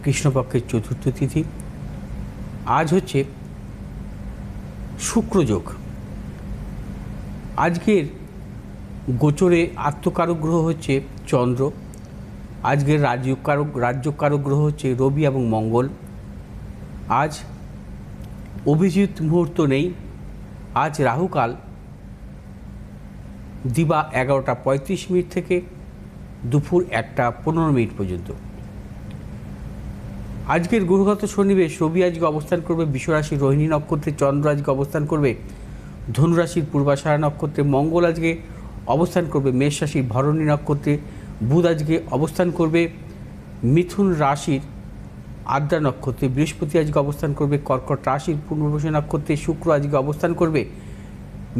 কৃষ্ণপক্ষের চতুর্থ তিথি। আজ হচ্ছে শুক্রযোগ। আজকের গোচরে আত্মকারক গ্রহ হচ্ছে চন্দ্র। আজকের রাজ্যকারক গ্রহ হচ্ছে রবি এবং মঙ্গল। আজ অভিজিৎ মুহূর্ত নেই। আজ রাহুকাল দিবা 11টা 35 মিনিট থেকে দুপুর 1টা 15 মিনিট পর্যন্ত। আজকের গ্রহগত সন্নিবেশ, রবি আজকে অবস্থান করবে বিশ্বরাশির রোহিণী নক্ষত্রে, চন্দ্র আজকে অবস্থান করবে ধনুরাশির পূর্বাষাঢ়া নক্ষত্রে, মঙ্গল আজকে অবস্থান করবে মেষ রাশির ভরণী নক্ষত্রে, বুধ আজকে অবস্থান করবে মিথুন রাশির আদ্রা নক্ষত্রে, বৃহস্পতি আজকে অবস্থান করবে কর্কট রাশির পূর্ণবসু নক্ষত্রে, শুক্র আজকে অবস্থান করবে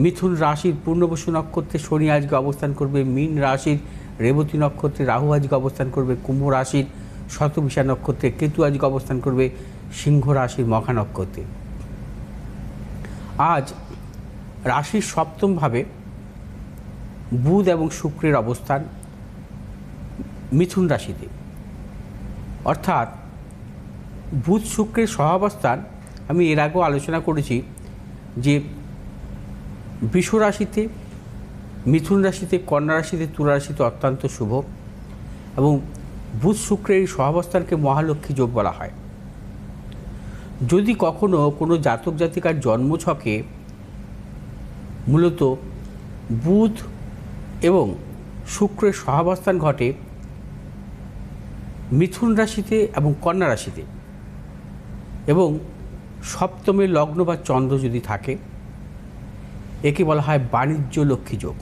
মিথুন রাশির পূর্ণবসু নক্ষত্রে, শনি আজকে অবস্থান করবে মীন রাশির রেবতী নক্ষত্রে, রাহু আজকে অবস্থান করবে কুম্ভ রাশির শতবিশা নক্ষত্রে, কেতু আজকে অবস্থান করবে সিংহ রাশির মঘা নক্ষত্রে। আজ রাশির সপ্তমভাবে বুধ এবং শুক্রের অবস্থান মিথুন রাশিতে, অর্থাৎ বুধ শুক্রের সহাবস্থান আমি এর আগেও আলোচনা করেছি যে বৃষ রাশিতে, মিথুন রাশিতে, কন্যা রাশিতে, তুলা রাশিতে অত্যন্ত শুভ এবং বুধ শুক্রের এই সহাবস্থানকে মহালক্ষ্মী যোগ বলা হয়। যদি কখনো কোনো জাতক জাতিকার জন্মছকে মূলত বুধ এবং শুক্রের সহাবস্থান ঘটে মিথুন রাশিতে এবং কন্যা রাশিতে এবং সপ্তমে লগ্ন বা চন্দ্র যদি থাকে, একে বলা হয় বাণিজ্য লক্ষ্মী যোগ।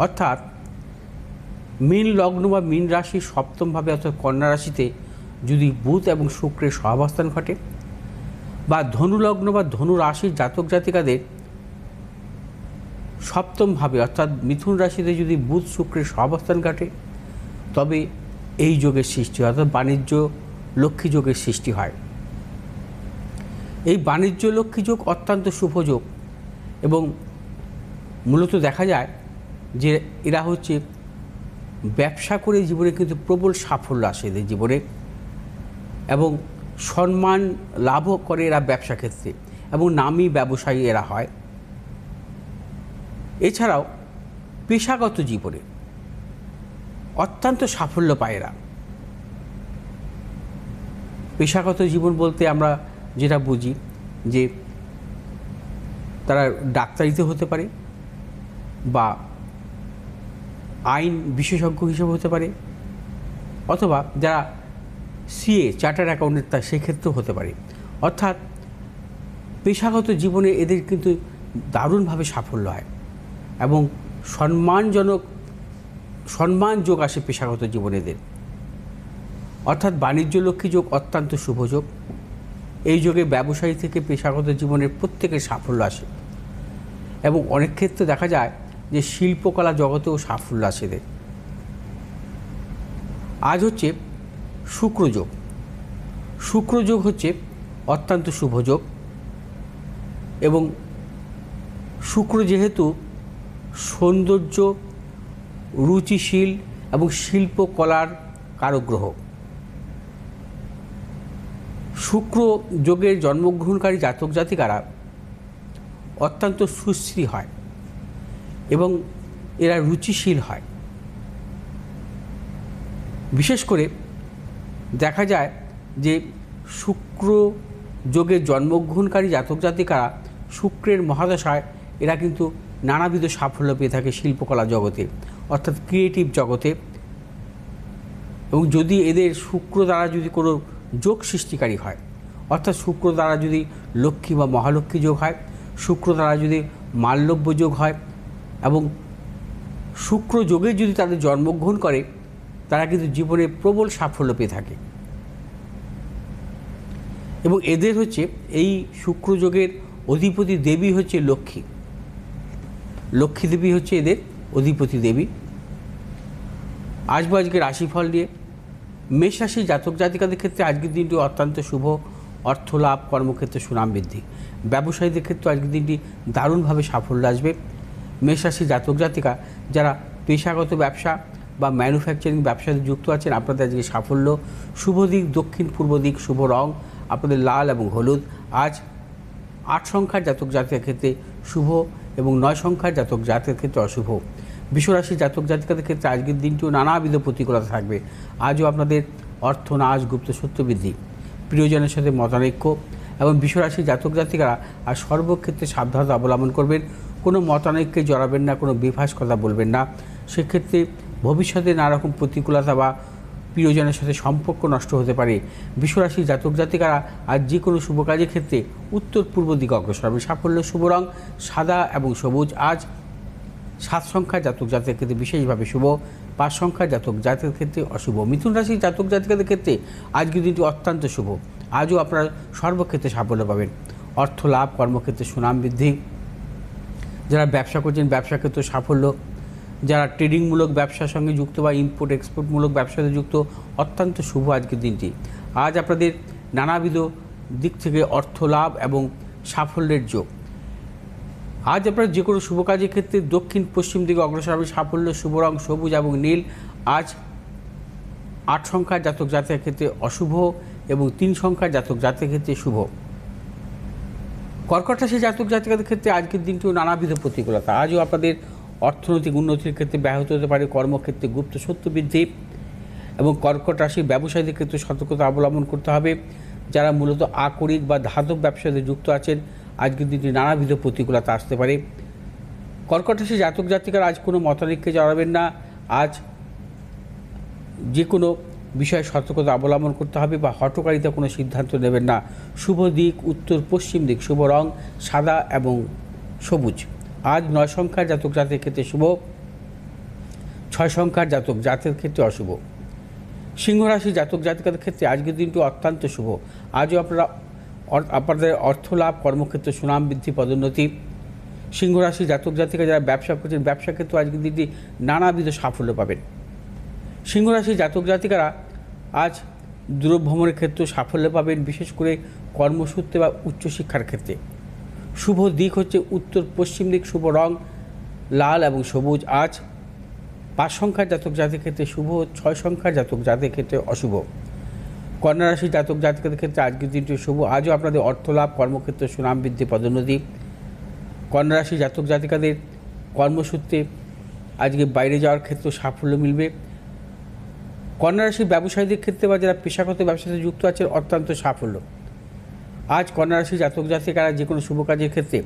অর্থাৎ মীন লগ্ন বা মীন রাশির সপ্তমভাবে অর্থাৎ কন্যা রাশিতে যদি বুধ এবং শুক্রের সহাবস্থান ঘটে, বা ধনু লগ্ন বা ধনু রাশির জাতক জাতিকাদের সপ্তমভাবে অর্থাৎ মিথুন রাশিতে যদি বুধ শুক্রের সহাবস্থান ঘটে, তবে এই যোগের সৃষ্টি হয়, অর্থাৎ বাণিজ্য লক্ষ্মী যোগের সৃষ্টি হয়। এই বাণিজ্য লক্ষ্মী যোগ অত্যন্ত শুভ যোগ এবং মূলত দেখা যায় যে এরা হচ্ছে ব্যবসা করে জীবনে কিন্তু প্রবল সাফল্য আসে এদের জীবনে এবং সম্মান লাভও করে এরা ব্যবসা ক্ষেত্রে এবং নামী ব্যবসায়ী এরা হয়। এছাড়াও পেশাগত জীবনে অত্যন্ত সাফল্য পায় এরা। পেশাগত জীবন বলতে আমরা যেটা বুঝি যে তারা ডাক্তারিতে হতে পারে বা আইন বিশেষজ্ঞ হিসেবে হতে পারে, অথবা যারা সিএ চার্টার্ড অ্যাকাউন্টেন্ট তা সেক্ষেত্রেও হতে পারে। অর্থাৎ পেশাগত জীবনে এদের কিন্তু দারুণভাবে সাফল্য হয় এবং সম্মান যোগ আসে পেশাগত জীবনে এদের। অর্থাৎ বাণিজ্য লক্ষ্মী যোগ অত্যন্ত শুভ যোগ। এই যোগে ব্যবসায়ী থেকে পেশাগত জীবনের প্রত্যেকের সাফল্য আসে এবং অনেক ক্ষেত্রে দেখা যায় যে শিল্পকলা জগতেও সাফল্য আসে এদের। আজ হচ্ছে শুক্রযোগ। শুক্রযোগ হচ্ছে অত্যন্ত শুভ যোগ এবং শুক্র যেহেতু সৌন্দর্য, রুচিশীল এবং শিল্পকলার কারক গ্রহ, শুক্র যোগের জন্মগ্রহণকারী জাতক জাতিকারা অত্যন্ত সুশ্রী হয় এবং এরা রুচিশীল হয়। বিশেষ করে দেখা যায় যে শুক্র যোগের জন্মগ্রহণকারী জাতক জাতিকারা শুক্রের মহাদশায় এরা কিন্তু নানাবিধ সাফল্য পেয়ে থাকে শিল্পকলা জগতে, অর্থাৎ ক্রিয়েটিভ জগতে। এবং যদি এদের শুক্র দ্বারা যদি কোনো যোগ সৃষ্টিকারী হয়, অর্থাৎ শুক্র দ্বারা যদি লক্ষ্মী বা মহালক্ষ্মী যোগ হয়, শুক্র দ্বারা যদি মাল্যব্য যোগ হয় এবং শুক্র যোগে যদি তাদের জন্মগ্রহণ করে, তারা কিন্তু জীবনে প্রবল সাফল্য পেয়ে থাকে। এবং এদের হচ্ছে এই শুক্র যোগের অধিপতি দেবী হচ্ছে লক্ষ্মী। লক্ষ্মী দেবী হচ্ছে এদের অধিপতি দেবী। আসবো আজকে রাশিফল নিয়ে। মেষ রাশির জাতক জাতিকাদের ক্ষেত্রে আজকের দিনটি অত্যন্ত শুভ। অর্থ লাভ, কর্মক্ষেত্রে সুনাম বৃদ্ধি, ব্যবসায়ীদের ক্ষেত্রে আজকের দিনটি দারুণভাবে সাফল্য আসবে। মেষ রাশির জাতক জাতিকা যারা পেশাগত ব্যবসা বা ম্যানুফ্যাকচারিং ব্যবসাতে যুক্ত আছেন, আপনাদের আজকে সাফল্য। শুভ দিক দক্ষিণ পূর্ব দিক, শুভ রং আপনাদের লাল এবং হলুদ। আজ 8 সংখ্যার জাতক জাতিকার ক্ষেত্রে শুভ এবং 9 সংখ্যার জাতক জাতিকার ক্ষেত্রে অশুভ। বিশ্বরাশি জাতক জাতিকাদের ক্ষেত্রে আজকের দিনটিও নানাবিধ প্রতিকূলতা থাকবে। আজও আপনাদের অর্থনাশ, গুপ্ত সত্য বৃদ্ধি, প্রিয়জনের সাথে মতানৈক্য এবং বিশ্বরাশি জাতক জাতিকারা আর সর্বক্ষেত্রে সাবধানতা অবলম্বন করবেন। কোনো মতানৈক্যে জড়াবেন না, কোনো বেফাস কথা বলবেন না। সেক্ষেত্রে ভবিষ্যতে নানা রকম প্রতিকূলতা বা প্রিয়জনের সাথে সম্পর্ক নষ্ট হতে পারে। বিশ্বরাশি জাতক জাতিকারা আজ যে কোনো শুভ কাজের ক্ষেত্রে উত্তর পূর্ব দিকে অগ্রসর হবে। সাফল্য, শুভ রং সাদা এবং সবুজ। আজ 7 সংখ্যার জাতক জাতিকার ক্ষেত্রে বিশেষভাবে শুভ, 5 সংখ্যার জাতক জাতিকার ক্ষেত্রে অশুভ। মিথুন রাশির জাতক জাতিকাদের ক্ষেত্রে আজকের দিনটি অত্যন্ত শুভ। আজও আপনারা সর্বক্ষেত্রে সাফল্য পাবেন। অর্থ লাভ, কর্মক্ষেত্রে সুনাম বৃদ্ধি, যারা ব্যবসা করছেন ব্যবসা ক্ষেত্রে সাফল্য, যারা ট্রেডিংমূলক ব্যবসার সঙ্গে যুক্ত বা ইম্পোর্ট এক্সপোর্টমূলক ব্যবসাতে যুক্ত, অত্যন্ত শুভ আজকের দিনটি। আজ আপনাদের নানাবিধ দিক থেকে অর্থ লাভ এবং সাফল্যের যোগ। আজ আপনারা যে কোনো শুভ কাজের ক্ষেত্রে দক্ষিণ পশ্চিম দিকে অগ্রসর হবে। সাফল্য, শুভ রং সবুজ এবং নীল। আজ 8 সংখ্যার জাতক জাতিকার ক্ষেত্রে অশুভ এবং 3 সংখ্যার জাতক জাতিকার ক্ষেত্রে শুভ। কর্কট রাশির জাতক জাতিকাদের ক্ষেত্রে আজকের দিনটিও নানাবিধ প্রতিকূলতা। আজও আপনাদের অর্থনৈতিক উন্নতির ক্ষেত্রে ব্যাহত হতে পারে, কর্মক্ষেত্রে গুপ্ত সত্য বৃদ্ধি এবং কর্কট রাশির ব্যবসায়ীদের ক্ষেত্রে সতর্কতা অবলম্বন করতে হবে। যারা মূলত আকরিক বা ধাতব ব্যবসাতে যুক্ত আছেন, আজকের দিনটি নানাবিধ প্রতিকূলতা আসতে পারে। কর্কট রাশির জাতক জাতিকারা আজ কোনো মতানৈক্যে জড়াবেন না। আজ যে কোনো বিষয়ে সতর্কতা অবলম্বন করতে হবে বা হঠকারিতা কোনো সিদ্ধান্ত নেবেন না। শুভ দিক উত্তর পশ্চিম দিক, শুভ রং সাদা এবং সবুজ। আজ 9 সংখ্যার জাতক জাতির ক্ষেত্রে শুভ, 6 সংখ্যার জাতক জাতির ক্ষেত্রে অশুভ। সিংহ রাশি জাতক জাতিকাদের ক্ষেত্রে আজকের দিনটি অত্যন্ত শুভ। আজও আপনাদের অর্থ লাভ, কর্মক্ষেত্রে সুনাম বৃদ্ধি, পদোন্নতি। সিংহ রাশি জাতক জাতিকা যারা ব্যবসা করছেন ব্যবসা ক্ষেত্রে আজকের দিনটি নানাবিধ সাফল্য পাবেন। সিংহ রাশি জাতক জাতিকারা আজ দূরভ্রমণের ক্ষেত্রে সাফল্য পাবেন, বিশেষ করে কর্মসূত্রে বা উচ্চশিক্ষার ক্ষেত্রে। শুভ দিক হচ্ছে উত্তর পশ্চিম দিক, শুভ রং লাল এবং সবুজ। আজ 5 সংখ্যার জাতক জাতির ক্ষেত্রে শুভ, 6 সংখ্যার জাতক জাতির ক্ষেত্রে অশুভ। কন্যা রাশির জাতক জাতিকাদের ক্ষেত্রে আজকের দিনটি শুভ। আজও আপনাদের অর্থ লাভ, কর্মক্ষেত্রে সুনাম বৃদ্ধি, পদোন্নতি। কন্যা রাশির জাতক জাতিকাদের কর্মসূত্রে আজকে বাইরে যাওয়ার ক্ষেত্রে সাফল্য মিলবে। কন্যা রাশির ব্যবসায়ীদের ক্ষেত্রে বা যারা পেশাগত ব্যবসাতে যুক্ত আছেন, অত্যন্ত সাফল্য। আজ কন্যা রাশির জাতক জাতিকারা যে কোনো শুভ কাজের ক্ষেত্রে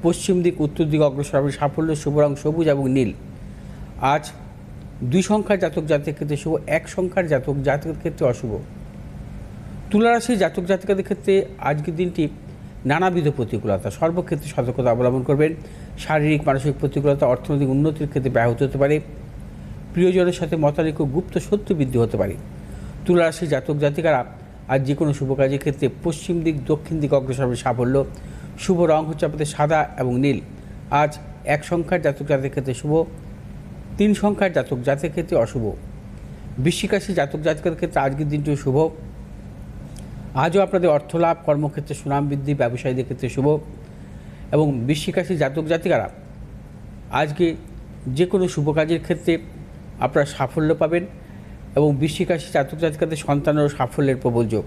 পশ্চিম দিক উত্তর দিকে অগ্রসর হবে। সাফল্য, শুভ রং সবুজ এবং নীল। আজ 2 সংখ্যার জাতক জাতির ক্ষেত্রে শুভ, 1 সংখ্যার জাতক জাতিকের ক্ষেত্রে অশুভ। তুলা রাশির জাতক জাতিকাদের ক্ষেত্রে আজকের দিনটি নানাবিধ প্রতিকূলতা, সর্বক্ষেত্রে সতর্কতা অবলম্বন করবেন। শারীরিক মানসিক প্রতিকূলতা অর্থনৈতিক উন্নতির ক্ষেত্রে ব্যাহত হতে পারে। প্রিয়জনের সাথে মতানৈক্য, গুপ্ত শত্রু বৃদ্ধি হতে পারে। তুলা রাশির জাতক জাতিকারা আজ যে কোনো শুভ কাজের ক্ষেত্রে পশ্চিম দিক দক্ষিণ দিক অগ্রসর হবে। সাফল্য, শুভ রং হচ্ছে আপনাদের সাদা এবং নীল। আজ 1 সংখ্যার জাতক জাতির ক্ষেত্রে শুভ, 3 সংখ্যার জাতক জাতির ক্ষেত্রে অশুভ। বৃশ্চিক রাশির জাতক জাতিকাদের ক্ষেত্রে আজকের দিনটিও শুভ। আজও আপনাদের অর্থ লাভ, কর্মক্ষেত্রে সুনাম বৃদ্ধি, ব্যবসায়ীদের ক্ষেত্রে শুভ এবং বৃশ্চিক রাশির জাতক জাতিকারা আজকে যে কোনো শুভ কাজের ক্ষেত্রে আপনারা সাফল্য পাবেন এবং বৃশ্চিক রাশির জাতক জাতিকাদের সন্তানেরও সাফল্যের প্রবল যোগ।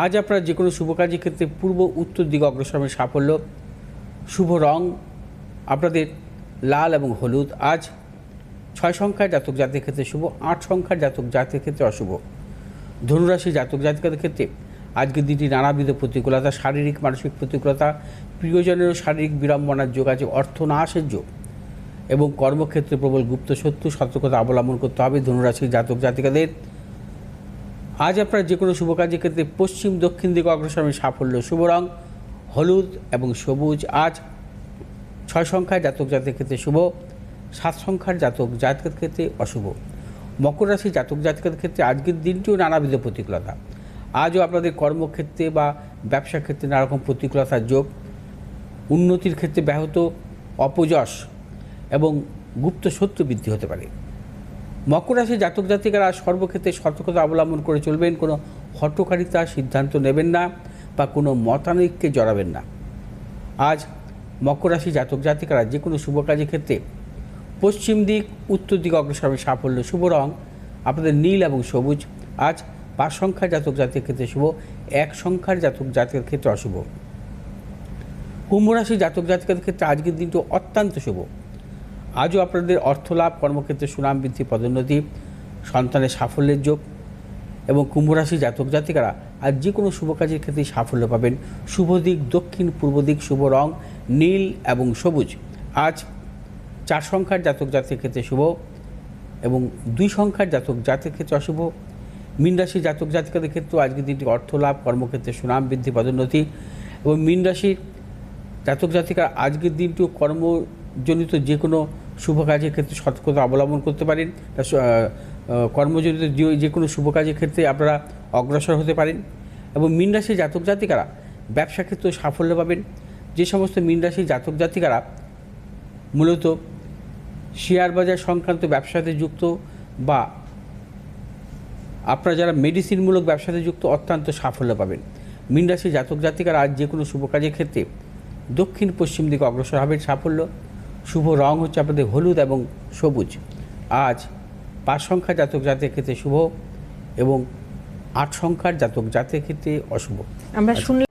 আজ আপনারা যে কোনো শুভ কাজের ক্ষেত্রে পূর্ব উত্তর দিকে অগ্রসর হবে। সাফল্য, শুভ রং আপনাদের লাল এবং হলুদ। আজ 6 সংখ্যার জাতক জাতির ক্ষেত্রে শুভ, 8 সংখ্যার জাতক জাতির ক্ষেত্রে অশুভ। ধনুরাশি জাতক জাতিকাদের ক্ষেত্রে আজকের দিনটি নানাবিধ প্রতিকূলতা, শারীরিক মানসিক প্রতিকূলতা, প্রিয়জনেরও শারীরিক বিড়ম্বনার যোগ আছে, অর্থনাশের যোগ এবং কর্মক্ষেত্রে প্রবল গুপ্ত শত্রু, সতর্কতা অবলম্বন করতে হবে ধনুরাশির জাতক জাতিকাদের। আজ আপনারা যে কোনো শুভ কাজের ক্ষেত্রে পশ্চিম দক্ষিণ দিকে অগ্রসর হবে। সাফল্য, শুভ রং হলুদ এবং সবুজ। আজ 6 সংখ্যার জাতক জাতির ক্ষেত্রে শুভ, 7 সংখ্যার জাতক জাতিকের ক্ষেত্রে অশুভ। মকর রাশির জাতক জাতিকাদের ক্ষেত্রে আজকের দিনটিও নানাবিধ প্রতিকূলতা। আজও আপনাদের কর্মক্ষেত্রে বা ব্যবসা ক্ষেত্রে নানা রকম প্রতিকূলতার যোগ, উন্নতির ক্ষেত্রে ব্যাহত, অপযশ এবং গুপ্ত শত্রু বৃদ্ধি হতে পারে। মকর রাশির জাতক জাতিকারা সর্বক্ষেত্রে সতর্কতা অবলম্বন করে চলবেন। কোনো হঠকারিতার সিদ্ধান্ত নেবেন না বা কোনো মতানৈক্যে জড়াবেন না। আজ মকর রাশির জাতক জাতিকারা যে কোনো শুভ কাজের ক্ষেত্রে পশ্চিম দিক উত্তর দিক অগ্রসর হবে সাফল্য। শুভ রং আপনাদের নীল এবং সবুজ। আজ 5 সংখ্যার জাতক জাতির ক্ষেত্রে শুভ, 1 সংখ্যার জাতক জাতিকের ক্ষেত্রে অশুভ। কুম্ভ রাশি জাতক জাতিকের ক্ষেত্রে আজকের দিনটি অত্যন্ত শুভ। আজও আপনাদের অর্থলাভ, কর্মক্ষেত্রে সুনাম বৃদ্ধি, পদোন্নতি, সন্তানের সাফল্যের যোগ এবং কুম্ভ রাশি জাতক জাতিকারা আজ যে কোনো শুভ কাজের ক্ষেত্রে সাফল্য পাবেন। শুভ দিক দক্ষিণ পূর্ব দিক, শুভ রং নীল এবং সবুজ। আজ 4 সংখ্যার জাতক জাতির ক্ষেত্রে শুভ এবং 2 সংখ্যার জাতক জাতির ক্ষেত্রে অশুভ। মীন রাশি জাতক জাতিকাদের ক্ষেত্রেও আজকের দিনটি অর্থলাভ, কর্মক্ষেত্রে সুনাম বৃদ্ধি, পদোন্নতি এবং মীন রাশির জাতক জাতিকা আজকের দিনটিও কর্মজনিত যে কোনো শুভ কাজের ক্ষেত্রে সতর্কতা অবলম্বন করতে পারেন। কর্মজনিত যে কোনো শুভ কাজের ক্ষেত্রে আপনারা অগ্রসর হতে পারেন এবং মীন রাশির জাতক জাতিকারা ব্যবসা ক্ষেত্রে সাফল্য পাবেন। যে সমস্ত মীন রাশির জাতক জাতিকারা মূলত শেয়ার বাজার সংক্রান্ত ব্যবসাতে যুক্ত বা আপনারা যারা মেডিসিনমূলক ব্যবসাতে যুক্ত অত্যন্ত সাফল্য পাবেন। মীন রাশির জাতক জাতিকারা আজ যে কোনো শুভ কাজের ক্ষেত্রে দক্ষিণ পশ্চিম দিকে অগ্রসর হবেন সাফল্য। শুভ রং হচ্ছে আপনাদের হলুদ এবং সবুজ। আজ 5 সংখ্যার জাতক জাতির ক্ষেত্রে শুভ এবং 8 সংখ্যার জাতক জাতির ক্ষেত্রে অশুভ। আমরা শুনলাম